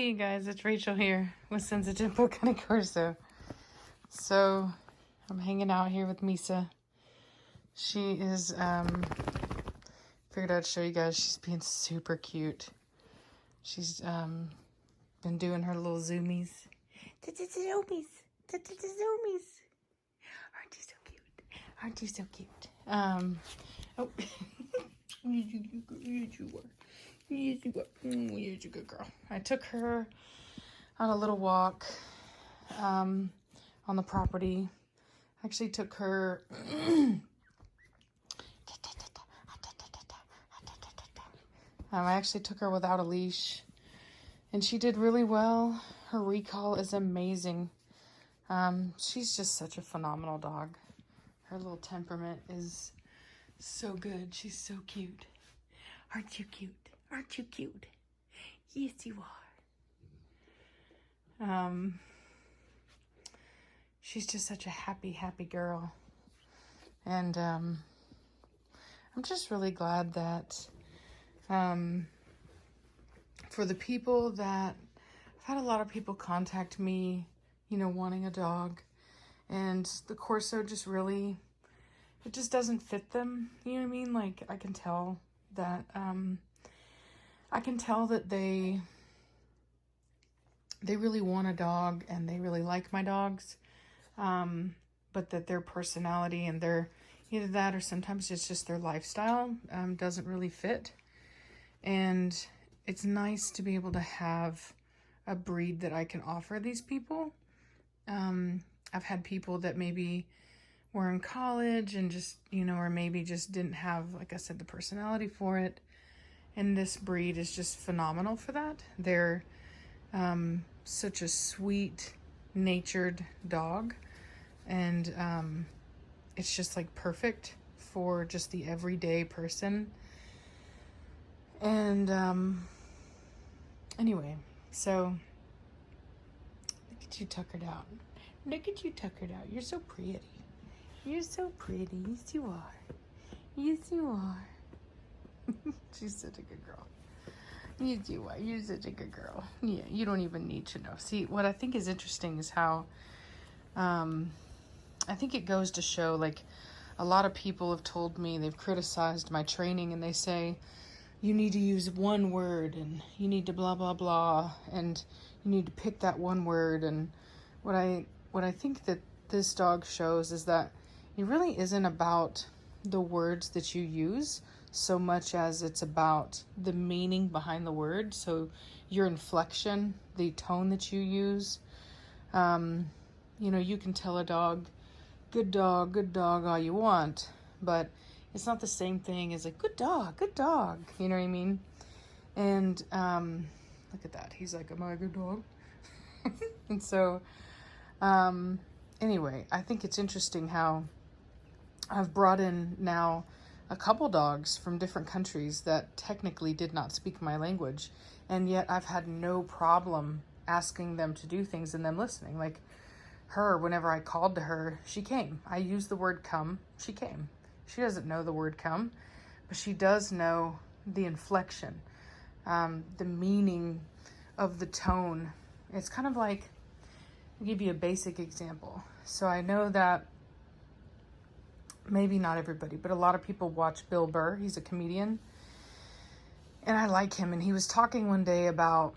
Hey guys, it's Rachel here with Senza Tempo Cane Corso. So I'm hanging out here with Misa. She is figured I'd show you guys. She's being super cute. She's been doing her little zoomies. Zoomies. Zoomies. Aren't you so cute? Aren't you so cute? Oh. Yes, you good girl. I took her on a little walk on the property. I actually took her without a leash, and she did really well. Her recall is amazing. She's just such a phenomenal dog. Her little temperament is so good. She's so cute. Aren't you cute? Aren't you cute? Yes, you are. She's just such a happy girl. And I'm just really glad that for the people that, I've had a lot of people contact me, wanting a dog. And the Corso just really, it just doesn't fit them. You know what I mean? Like, I can tell that they really want a dog and they really like my dogs, but that their personality and their, either that or sometimes it's just their lifestyle doesn't really fit. And it's nice to be able to have a breed that I can offer these people. I've had people that maybe were in college and just, or maybe just didn't have, like I said, the personality for it. And this breed is just phenomenal for that. They're such a sweet natured dog. And it's just like perfect for just the everyday person. And anyway, so look at you tuckered out. Look at you tuckered out. You're so pretty. You're so pretty. Yes, you are. Yes, you are. She's such a good girl. Yes, you are. You're such a good girl. Yeah, you don't even need to know. See, what I think is interesting is how, I think it goes to show, like, a lot of people have told me, they've criticized my training, and they say, you need to use one word, and you need to blah, blah, blah, and you need to pick that one word. And what I think that this dog shows is that it really isn't about the words that you use so much as it's about the meaning behind the word. So your inflection, the tone that you use. You can tell a dog, good dog, all you want, but it's not the same thing as a good dog. You know what I mean? And look at that. He's like, am I a good dog? And so, anyway, I think it's interesting how I've brought in now a couple dogs from different countries that technically did not speak my language, and yet I've had no problem asking them to do things and them listening. Like her, whenever I called to her, she came. I used the word come, she came. She doesn't know the word come, but she does know the inflection, the meaning of the tone. It's kind of like, I'll give you a basic example. So I know that maybe not everybody, but a lot of people watch Bill Burr. He's a comedian, and I like him. And he was talking one day about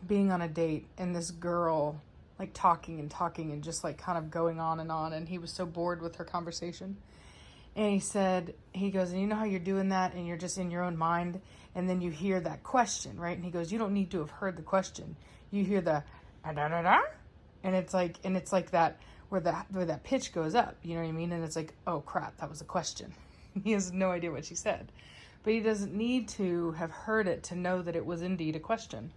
being on a date and this girl like talking and just like kind of going on, and he was so bored with her conversation. And he goes, and you know how you're doing that and you're just in your own mind, and then you hear that question, right? And he goes, you don't need to have heard the question. You hear the da-da-da-da, and it's like that, where that pitch goes up, you know what I mean? And it's like, oh crap, that was a question. He has no idea what she said, but he doesn't need to have heard it to know that it was indeed a question.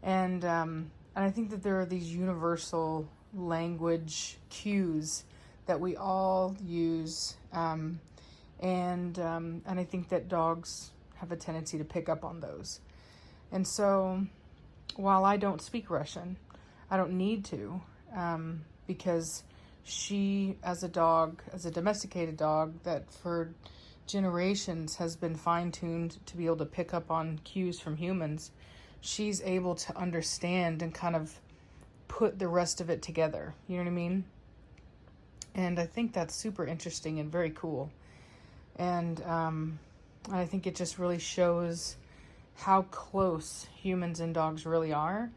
And I think that there are these universal language cues that we all use, and I think that dogs have a tendency to pick up on those. And so, while I don't speak Russian, I don't need to, because she, as a domesticated dog that for generations has been fine-tuned to be able to pick up on cues from humans, she's able to understand and kind of put the rest of it together. You know what I mean? And I think that's super interesting and very cool. And I think it just really shows how close humans and dogs really are.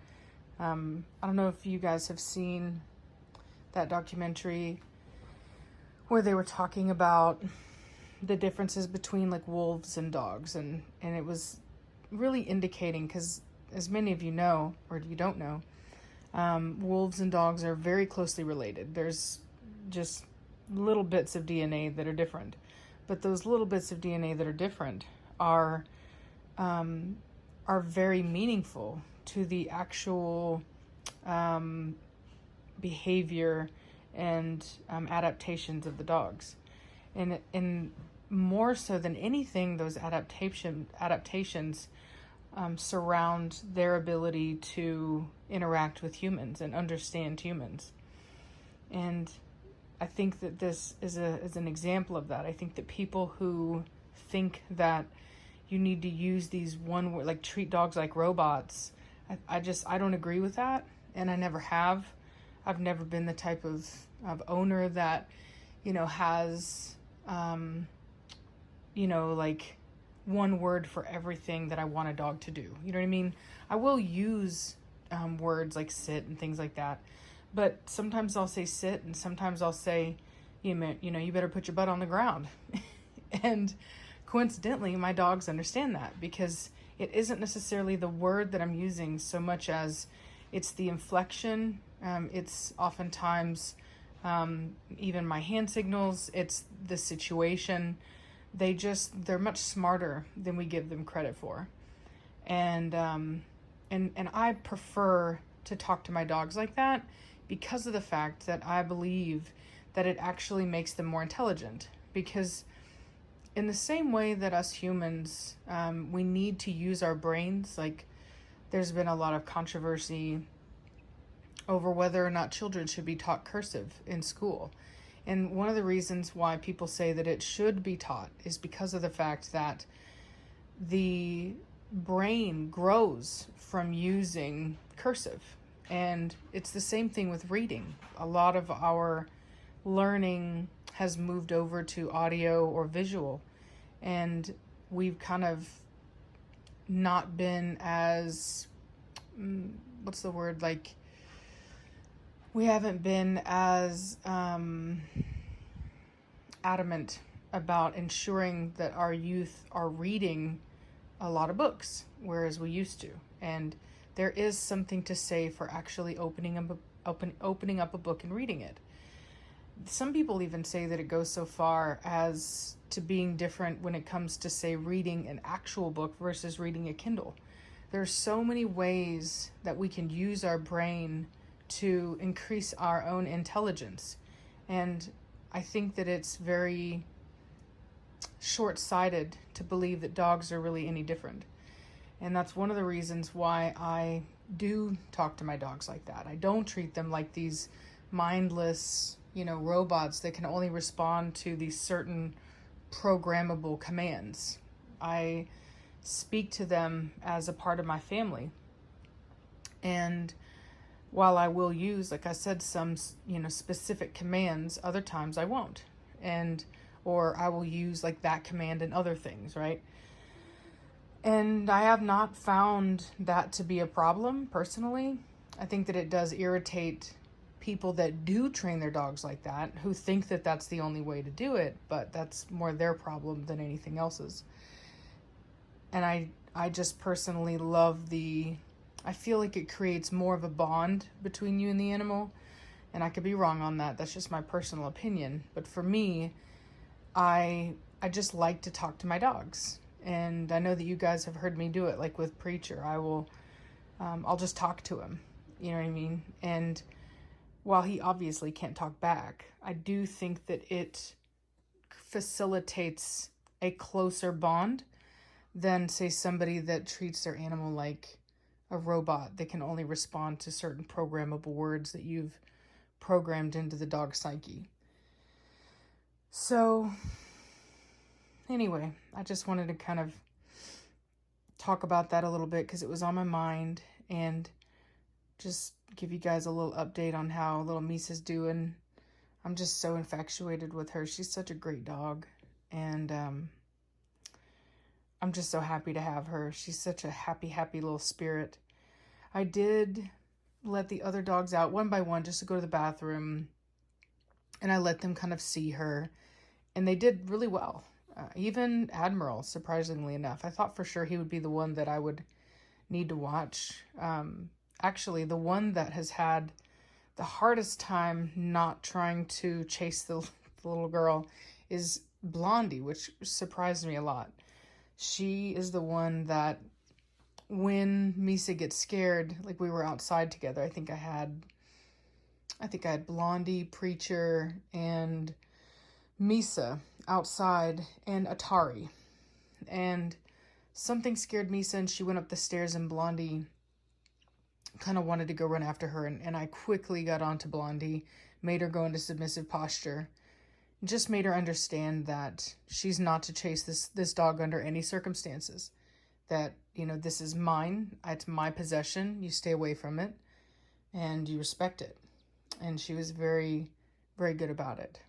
I don't know if you guys have seen that documentary where they were talking about the differences between like wolves and dogs, and it was really indicating, because as many of you know, or you don't know, wolves and dogs are very closely related. There's just little bits of DNA that are different, but those little bits of DNA that are different are very meaningful to the actual behavior and adaptations of the dogs. And more so than anything, those adaptations surround their ability to interact with humans and understand humans. And I think that this is an example of that. I think that people who think that you need to use these one word, like treat dogs like robots, I don't agree with that, and I never have. I've never been the type of owner that, has, like one word for everything that I want a dog to do. You know what I mean? I will use words like sit and things like that, but sometimes I'll say sit, and sometimes I'll say, you better put your butt on the ground. And coincidentally, my dogs understand that, because it isn't necessarily the word that I'm using so much as it's the inflection. It's oftentimes even my hand signals. It's the situation. They're much smarter than we give them credit for. And I prefer to talk to my dogs like that because of the fact that I believe that it actually makes them more intelligent. Because in the same way that us humans, we need to use our brains, like there's been a lot of controversy over whether or not children should be taught cursive in school. And one of the reasons why people say that it should be taught is because of the fact that the brain grows from using cursive. And it's the same thing with reading. A lot of our learning has moved over to audio or visual, and we've kind of not been as, what's the word, like, we haven't been as adamant about ensuring that our youth are reading a lot of books, whereas we used to. And there is something to say for actually opening up a book and reading it. Some people even say that it goes so far as to being different when it comes to, say, reading an actual book versus reading a Kindle. There's so many ways that we can use our brain to increase our own intelligence. And I think that it's very short-sighted to believe that dogs are really any different. And that's one of the reasons why I do talk to my dogs like that. I don't treat them like these mindless, robots that can only respond to these certain programmable commands. I speak to them as a part of my family. And while I will use, like I said, some, specific commands, other times I won't. Or I will use like that command and other things, right? And I have not found that to be a problem personally. I think that it does irritate people that do train their dogs like that, who think that that's the only way to do it, but that's more their problem than anything else's. And I just personally love I feel like it creates more of a bond between you and the animal. And I could be wrong on that. That's just my personal opinion. But for me, I just like to talk to my dogs. And I know that you guys have heard me do it, like with Preacher. I'll just talk to him. You know what I mean? And while he obviously can't talk back, I do think that it facilitates a closer bond than, say, somebody that treats their animal like a robot that can only respond to certain programmable words that you've programmed into the dog's psyche. So, anyway, I just wanted to kind of talk about that a little bit because it was on my mind, and just give you guys a little update on how little Misa's doing. I'm just so infatuated with her. She's such a great dog, and I'm just so happy to have her. She's such a happy, happy little spirit. I did let the other dogs out one by one just to go to the bathroom, and I let them kind of see her, and they did really well. Even Admiral, surprisingly enough. I thought for sure he would be the one that I would need to watch. Actually, the one that has had the hardest time not trying to chase the little girl is Blondie, which surprised me a lot. She is the one that when Misa gets scared, like we were outside together, I think I had Blondie, Preacher, and Misa outside, and Atari. And something scared Misa, and she went up the stairs, and Blondie kind of wanted to go run after her, and I quickly got onto Blondie, made her go into submissive posture, just made her understand that she's not to chase this dog under any circumstances. That, you know, this is mine, it's my possession, you stay away from it, and you respect it. And she was very, very good about it.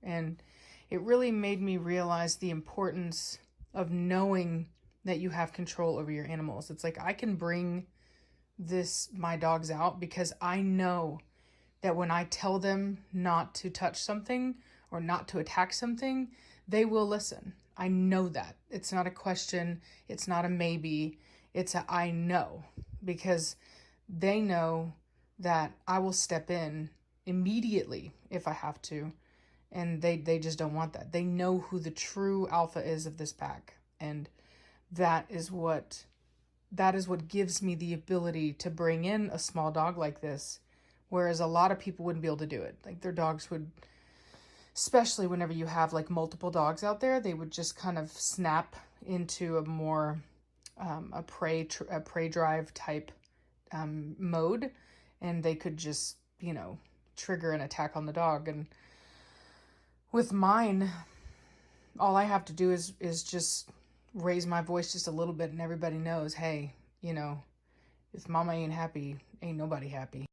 And it really made me realize the importance of knowing that you have control over your animals. It's like I can bring my dogs out because I know that when I tell them not to touch something or not to attack something, they will listen. I know that. It's not a question. It's not a maybe. It's a I know, because they know that I will step in immediately if I have to. And they just don't want that. They know who the true alpha is of this pack. And that is what gives me the ability to bring in a small dog like this, whereas a lot of people wouldn't be able to do it. Like their dogs would, especially whenever you have like multiple dogs out there, they would just kind of snap into a more a prey drive type mode, and they could just, you know, trigger an attack on the dog. And with mine, all I have to do is just raise my voice just a little bit, and everybody knows, hey, you know, if mama ain't happy, ain't nobody happy.